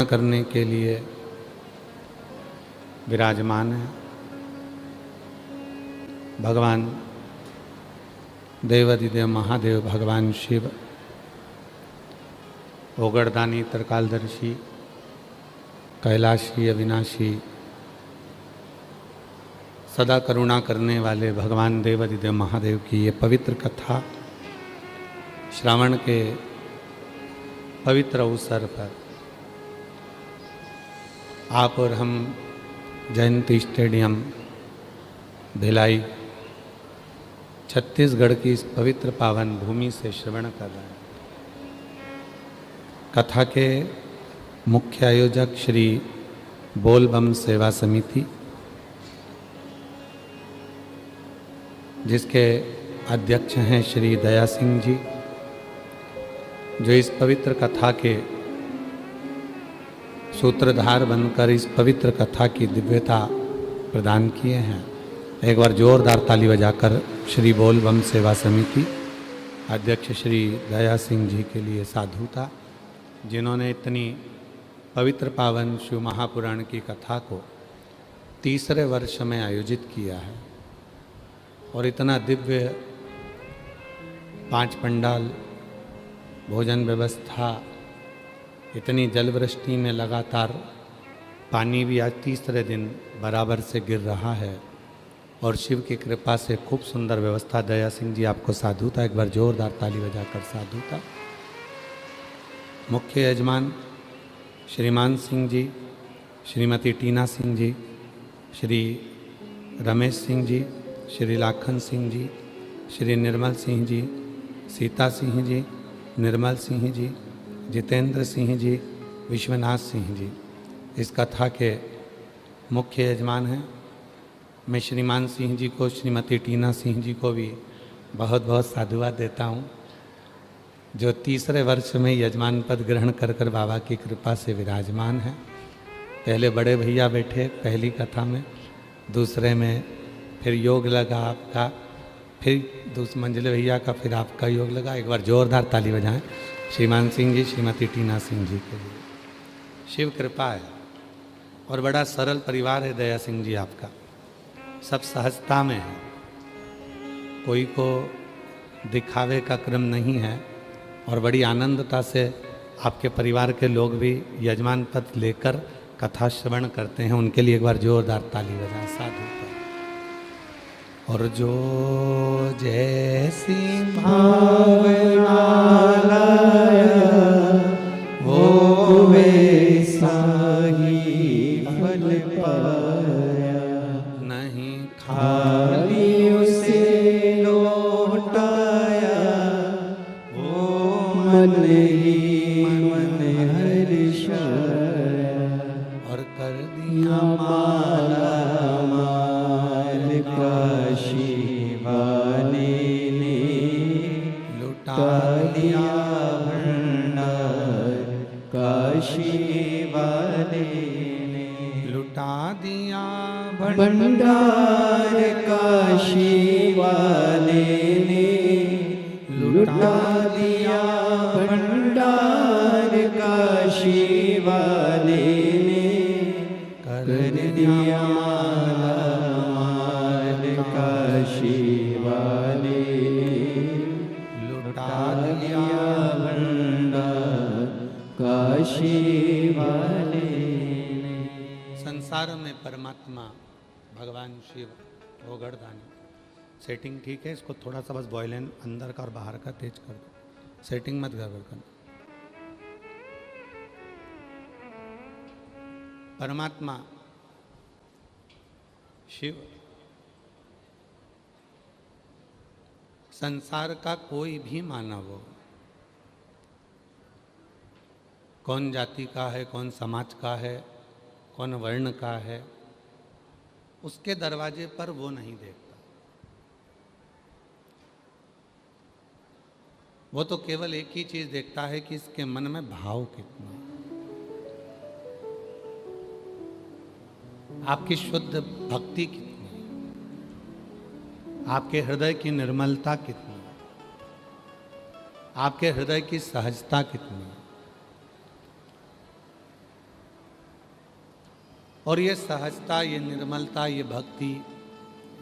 करने के लिए विराजमान है भगवान देवाधिदेव महादेव भगवान शिव, ओगड़दानी त्रिकालदर्शी कैलाशी अविनाशी सदा करुणा करने वाले भगवान देवाधिदेव महादेव की ये पवित्र कथा श्रावण के पवित्र अवसर पर आप और हम जयंती स्टेडियम भिलाई छत्तीसगढ़ की इस पवित्र पावन भूमि से श्रवण कर रहे हैं। कथा के मुख्य आयोजक श्री बोलबम सेवा समिति, जिसके अध्यक्ष हैं श्री दया सिंह जी, जो इस पवित्र कथा के सूत्रधार बनकर इस पवित्र कथा की दिव्यता प्रदान किए हैं। एक बार जोरदार ताली बजाकर श्री बोलबम सेवा समिति अध्यक्ष श्री दया सिंह जी के लिए साधुता, जिन्होंने इतनी पवित्र पावन शिव महापुराण की कथा को तीसरे वर्ष में आयोजित किया है और इतना दिव्य 5 पंडाल, भोजन व्यवस्था, इतनी जलवृष्टि में लगातार पानी भी आज तीसरे दिन बराबर से गिर रहा है और शिव की कृपा से खूब सुंदर व्यवस्था। दया सिंह जी आपको साधुता, एक बार जोरदार ताली बजाकर साधुता। मुख्य यजमान श्रीमान सिंह जी, श्रीमती टीना सिंह जी, श्री रमेश सिंह जी, श्री लाखन सिंह जी, श्री निर्मल सिंह जी, सीता सिंह जी, निर्मल सिंह जी, जितेंद्र सिंह जी, विश्वनाथ सिंह जी इस कथा के मुख्य यजमान हैं। मैं श्रीमान सिंह जी को, श्रीमती टीना सिंह जी को भी बहुत बहुत साधुवाद देता हूँ, जो तीसरे वर्ष में यजमान पद ग्रहण कर कर बाबा की कृपा से विराजमान है। पहले बड़े भैया बैठे पहली कथा में, दूसरे में फिर योग लगा आपका, फिर दूसरे मंजिले भैया का, फिर आपका योग लगा। एक बार जोरदार ताली बजाएं श्रीमान सिंह जी, श्रीमती टीना सिंह जी के लिए। शिव कृपा है और बड़ा सरल परिवार है दया सिंह जी आपका, सब सहजता में है, कोई को दिखावे का क्रम नहीं है और बड़ी आनंदता से आपके परिवार के लोग भी यजमान पद लेकर कथा श्रवण करते हैं। उनके लिए एक बार जोरदार ताली बजाएं साधु। और जो जैसी भावना लाया वो वैसा ही फल पाया, नहीं खाली उसे लौटाया वो मन ही मन हर्षाया, और कर दिया माला काशी वाले ने, लुटा दिया भंडार काशी वाले ने, लुटा दिया भंडार काशी वाले ने, लुटा दिया भंडार काशी वाले ने, कर दिया काशी वाले लुटा दिया भंडार काशी वाले। संसार में परमात्मा भगवान शिव ओगड़दानी। सेटिंग ठीक है, इसको थोड़ा सा बस बॉयलेन अंदर का और बाहर का तेज कर दो, सेटिंग मत गड़बड़ करना। परमात्मा शिव संसार का कोई भी मानव हो, कौन जाति का है, कौन समाज का है, कौन वर्ण का है, उसके दरवाजे पर वो नहीं देखता। वो तो केवल एक ही चीज देखता है कि इसके मन में भाव कितना, आपकी शुद्ध भक्ति कितनी, आपके हृदय की निर्मलता कितनी, आपके हृदय की सहजता कितनी। और ये सहजता, ये निर्मलता, ये भक्ति,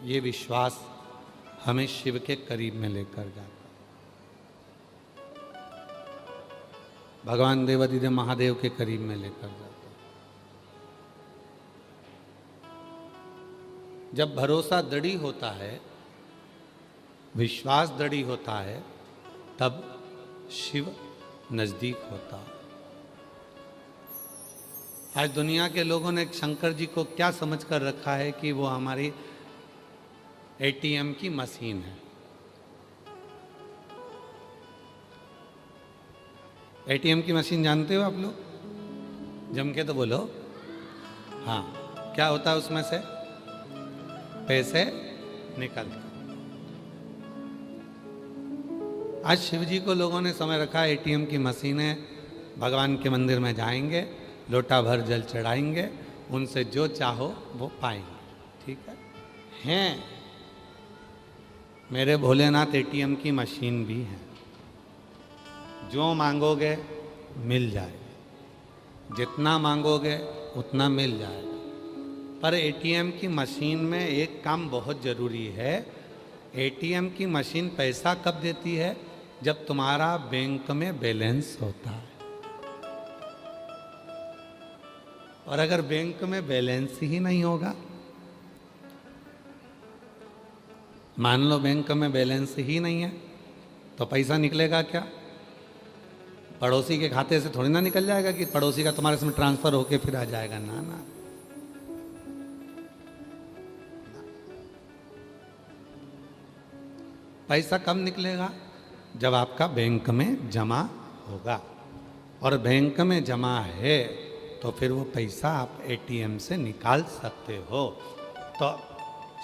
ये विश्वास हमें शिव के करीब में लेकर जाता। भगवान देवाधिदेव महादेव के करीब में लेकर जाता। जब भरोसा दृढ़ होता है, विश्वास दृढ़ होता है, तब शिव नजदीक होता है। आज दुनिया के लोगों ने शंकर जी को क्या समझकर रखा है कि वो हमारी एटीएम की मशीन है। एटीएम की मशीन जानते हो आप लोग? जम के तो बोलो। हाँ, क्या होता है उसमें से? पैसे निकलते। आज शिव जी को लोगों ने समझ रखा है एटीएम की मशीन है। भगवान के मंदिर में जाएंगे, लोटा भर जल चढ़ाएंगे, उनसे जो चाहो वो पाएंगे। ठीक है? हैं मेरे भोलेनाथ एटीएम की मशीन भी है। जो मांगोगे मिल जाएगा, जितना मांगोगे उतना मिल जाएगा। पर एटीएम की मशीन में एक काम बहुत ज़रूरी है। एटीएम की मशीन पैसा कब देती है? जब तुम्हारा बैंक में बैलेंस होता है। और अगर बैंक में बैलेंस ही नहीं होगा, मान लो बैंक में बैलेंस ही नहीं है, तो पैसा निकलेगा क्या? पड़ोसी के खाते से थोड़ी ना निकल जाएगा कि पड़ोसी का तुम्हारे इसमें ट्रांसफर होके फिर आ जाएगा। ना ना, पैसा कब निकलेगा? जब आपका बैंक में जमा होगा। और बैंक में जमा है तो फिर वो पैसा आप एटीएम से निकाल सकते हो। तो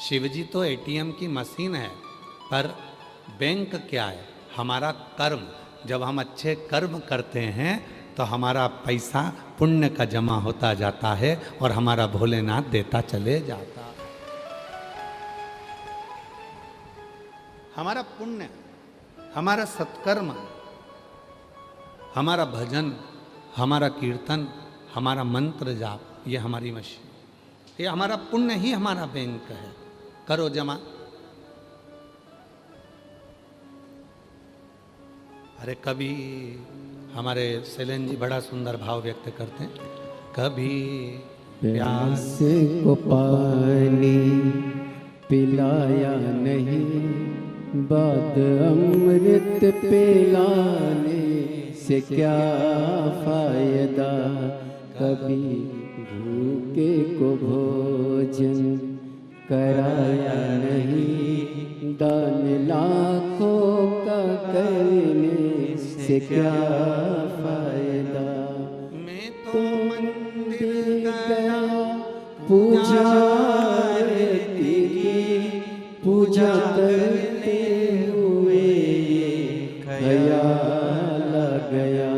शिवजी तो एटीएम की मशीन है, पर बैंक क्या है? हमारा कर्म। जब हम अच्छे कर्म करते हैं तो हमारा पैसा पुण्य का जमा होता जाता है और हमारा भोलेनाथ देता चले जाता है। हमारा पुण्य, हमारा सत्कर्म, हमारा भजन, हमारा कीर्तन, हमारा मंत्र जाप, ये हमारी मशीन, ये हमारा पुण्य ही हमारा बैंक है। करो जमा। अरे कभी हमारे शैलेंद्र जी बड़ा सुंदर भाव व्यक्त करते हैं। कभी प्यास को पानी पिलाया नहीं, बाद अमृत पिलाने से क्या फायदा। कभी भूखे को भोजन कराया नहीं, दान लाखों का करने से क्या फायदा। मैं तो मंदिर गया पूजा पूजा करते हुए ख्याल आ गया।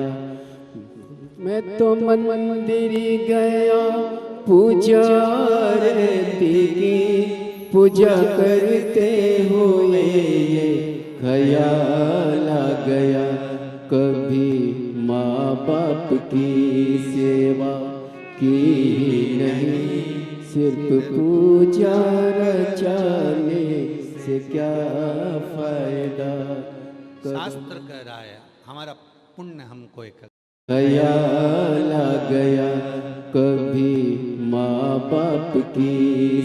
मैं तो मंदिर गया पूजा की पूजा करते हुए ख्याल आ गया। कभी माँ बाप की सेवा की नहीं, सिर्फ पूजा रचाने से क्या फायदा। शास्त्र कह रहा है हमारा पुण्य हमको एक ख्याल आ गया। कभी माँ बाप की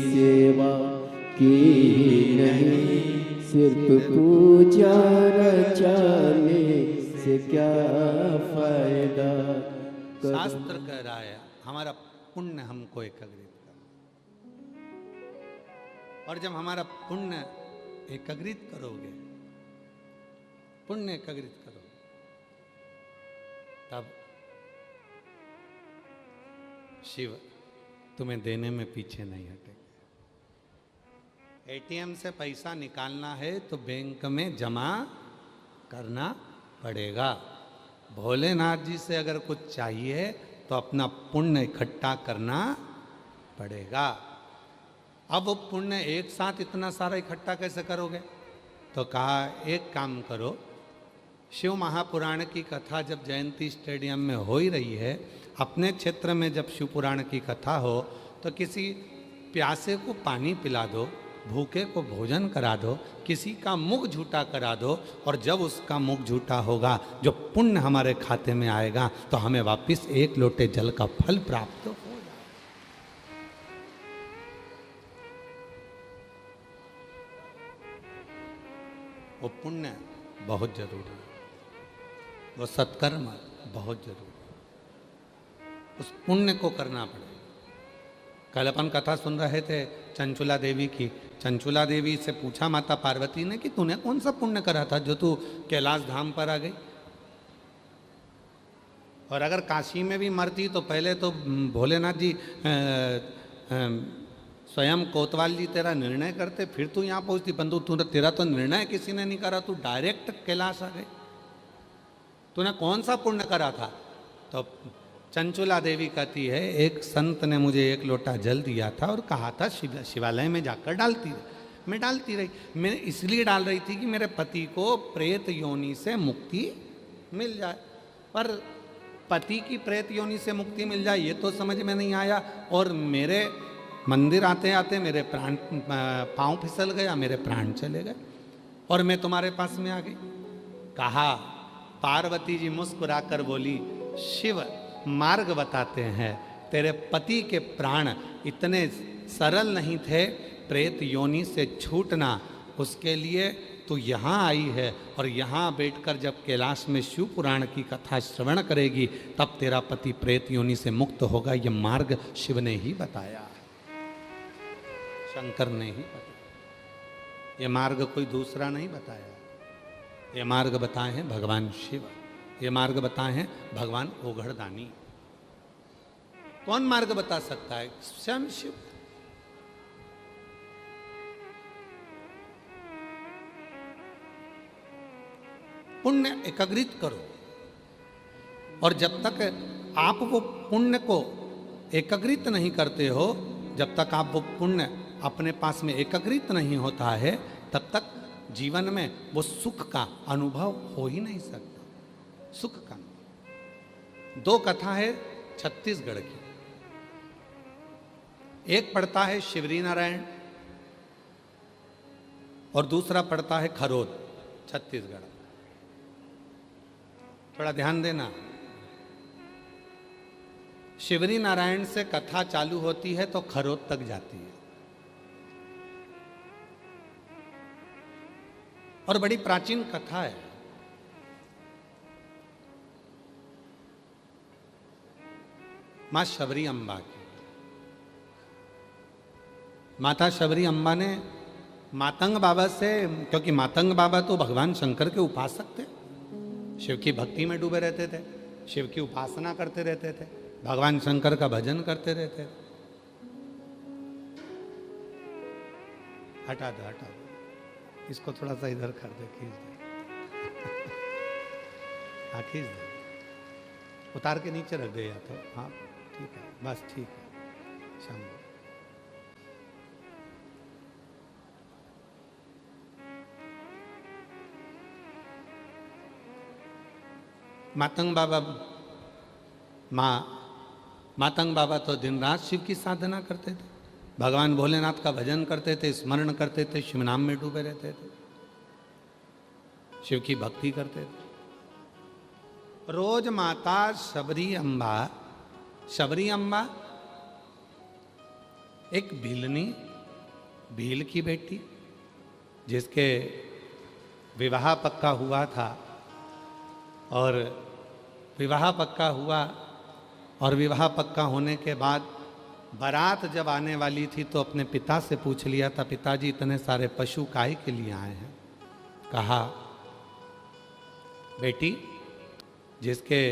सेवा की नहीं, सिर्फ पूजा रचाने से क्या फायदा। शास्त्र कह रहा है हमारा पुण्य हमको एकत्रित कर। और जब हमारा पुण्य एकत्रित करोगे, पुण्य एकत्रित करोगे, तब शिव तुम्हें देने में पीछे नहीं हटेगा। एटीएम से पैसा निकालना है तो बैंक में जमा करना पड़ेगा। भोलेनाथ जी से अगर कुछ चाहिए तो अपना पुण्य इकट्ठा करना पड़ेगा। अब वो पुण्य एक साथ इतना सारा इकट्ठा कैसे करोगे? तो कहा एक काम करो, शिव महापुराण की कथा जब जयंती स्टेडियम में हो ही रही है, अपने क्षेत्र में जब शिव पुराण की कथा हो तो किसी प्यासे को पानी पिला दो, भूखे को भोजन करा दो, किसी का मुख झूठा करा दो, और जब उसका मुख झूठा होगा जो पुण्य हमारे खाते में आएगा तो हमें वापस एक लोटे जल का फल प्राप्त हो जाए। वो पुण्य बहुत जरूरी है, वो सत्कर्म बहुत जरूरी है, उस पुण्य को करना पड़ेगा। कल अपन कथा सुन रहे थे चंचुला देवी की। चंचुला देवी से पूछा माता पार्वती ने कि तूने कौन सा पुण्य करा था जो तू कैलाश धाम पर आ गई, और अगर काशी में भी मरती तो पहले तो भोलेनाथ जी स्वयं कोतवाल जी तेरा निर्णय करते, फिर तू यहाँ पहुँचती, परंतु तेरा तो निर्णय किसी ने नहीं करा, तू डायरेक्ट कैलाश आ गई। तूने कौन सा पुण्य करा था? तो चंचुला देवी कहती है, एक संत ने मुझे एक लोटा जल दिया था और कहा था शिवालय में जाकर डालती रही। मैं डालती रही, मैं इसलिए डाल रही थी कि मेरे पति को प्रेत योनि से मुक्ति मिल जाए, पर पति की प्रेत योनि से मुक्ति मिल जाए ये तो समझ में नहीं आया, और मेरे मंदिर आते आते मेरे प्राण पाँव फिसल गया, मेरे प्राण चले गए, और मैं तुम्हारे पास में आ गई। कहा, पार्वती जी मुस्कुराकर बोली, शिव मार्ग बताते हैं, तेरे पति के प्राण इतने सरल नहीं थे प्रेत योनि से छूटना, उसके लिए तू यहाँ आई है, और यहाँ बैठकर जब कैलाश में शिव पुराण की कथा श्रवण करेगी तब तेरा पति प्रेत योनि से मुक्त होगा। ये मार्ग शिव ने ही बताया, शंकर ने ही बताया, ये मार्ग कोई दूसरा नहीं बताया। ये मार्ग बताए हैं भगवान शिव, ये मार्ग बताए हैं भगवान ओघड़दानी। कौन मार्ग बता सकता है? स्वयं शिव। पुण्य एकाग्रित करो, और जब तक आप वो पुण्य को एकाग्रित नहीं करते हो, जब तक आप वो पुण्य अपने पास में एकाग्रित नहीं होता है, तब तक जीवन में वो सुख का अनुभव हो ही नहीं सकता। सुख का दो कथा है छत्तीसगढ़ की, एक पढ़ता है शिवरी नारायण और दूसरा पढ़ता है खरोद, छत्तीसगढ़। थोड़ा ध्यान देना, शिवरी नारायण से कथा चालू होती है तो खरोद तक जाती है, और बड़ी प्राचीन कथा है। मां शबरी अम्बा की। माता शबरी अम्बा ने मातंग बाबा से, क्योंकि मातंग बाबा तो भगवान शंकर के उपासक थे, शिव की भक्ति में डूबे रहते थे, शिव की उपासना करते रहते थे, भगवान शंकर का भजन करते रहते थे। हटा दो, इसको थोड़ा सा इधर कर दे, खींच दे। हाँ खींच दे, उतार के नीचे रख दे, या तो हाँ ठीक है, बस ठीक है। शंभू मातंग बाबा, मातंग बाबा तो दिन रात शिव की साधना करते थे, भगवान भोलेनाथ का भजन करते थे, स्मरण करते थे, शिव नाम में डूबे रहते थे, शिव की भक्ति करते थे। रोज माता शबरी अम्बा एक भील की बेटी, जिसके विवाह पक्का हुआ था, और विवाह पक्का हुआ, और विवाह पक्का होने के बाद बारात जब आने वाली थी तो अपने पिता से पूछ लिया था, पिताजी इतने सारे पशु काहे के लिए आए हैं? कहा, बेटी जिसके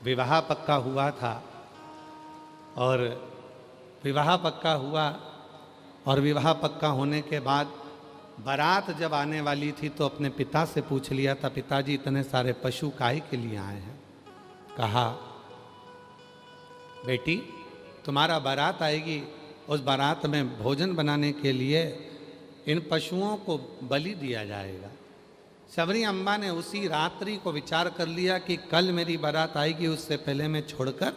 विवाह पक्का हुआ था, और विवाह पक्का हुआ, और विवाह पक्का होने के बाद बारात जब आने वाली थी तो अपने पिता से पूछ लिया था, पिताजी इतने सारे पशु काहे के लिए आए हैं? कहा, बेटी तुम्हारा बारात आएगी, उस बारात में भोजन बनाने के लिए इन पशुओं को बलि दिया जाएगा, शबरी अम्बा ने उसी रात्रि को विचार कर लिया कि कल मेरी बारात आएगी, उससे पहले मैं छोड़कर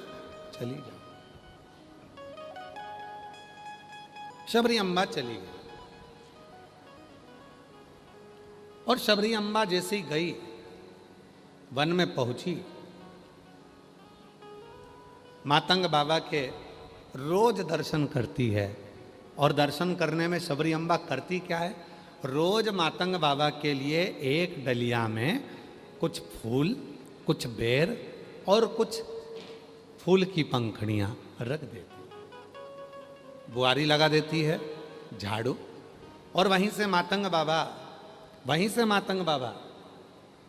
चली जाऊं। शबरी अम्बा चली गई और शबरी अम्बा जैसी गई, वन में पहुंची, मातंग बाबा के रोज दर्शन करती है। और दर्शन करने में शबरी अम्बा करती क्या है, रोज मातंग बाबा के लिए एक डलिया में कुछ फूल, कुछ बेर और कुछ फूल की पंखड़ियां रख देती, बुआरी लगा देती है, झाड़ू, और वहीं से मातंग बाबा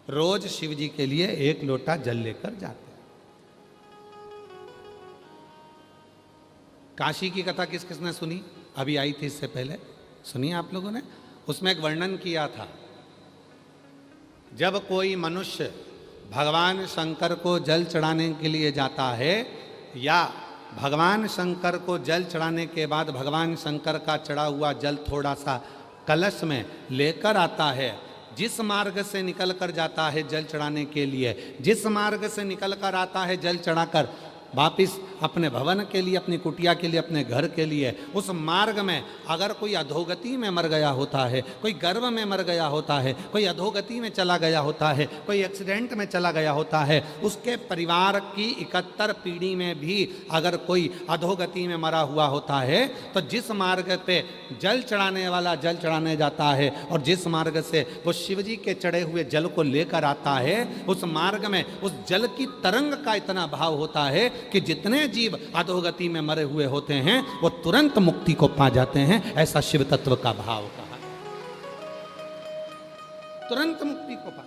रोज शिव जी के लिए एक लोटा जल लेकर जाते। काशी की कथा किस किसने सुनी, अभी आई थी इससे पहले, सुनी आप लोगों ने? उसमें एक वर्णन किया था, जब कोई मनुष्य भगवान शंकर को जल चढ़ाने के लिए जाता है या भगवान शंकर को जल चढ़ाने के बाद भगवान शंकर का चढ़ा हुआ जल थोड़ा सा कलश में लेकर आता है, जिस मार्ग से निकल कर जाता है जल चढ़ाने के लिए, जिस मार्ग से निकल कर आता है जल चढ़ाकर वापिस अपने भवन के लिए, अपनी कुटिया के लिए, अपने घर के लिए, उस मार्ग में अगर कोई अधोगति में मर गया होता है, कोई गर्भ में मर गया होता है, कोई अधोगति में चला गया होता है, कोई एक्सीडेंट में चला गया होता है, उसके परिवार की 71 पीढ़ी में भी अगर कोई अधोगति में मरा हुआ होता है, तो जिस मार्ग पे जल चढ़ाने वाला जल चढ़ाने जाता है और जिस मार्ग से वो शिव जी के चढ़े हुए जल को लेकर आता है, उस मार्ग में उस जल की तरंग का इतना भाव होता है कि जितने जीव अधोगति में मरे हुए होते हैं वो तुरंत मुक्ति को पा जाते हैं। ऐसा शिव तत्व का भाव कहा, तुरंत मुक्ति को पा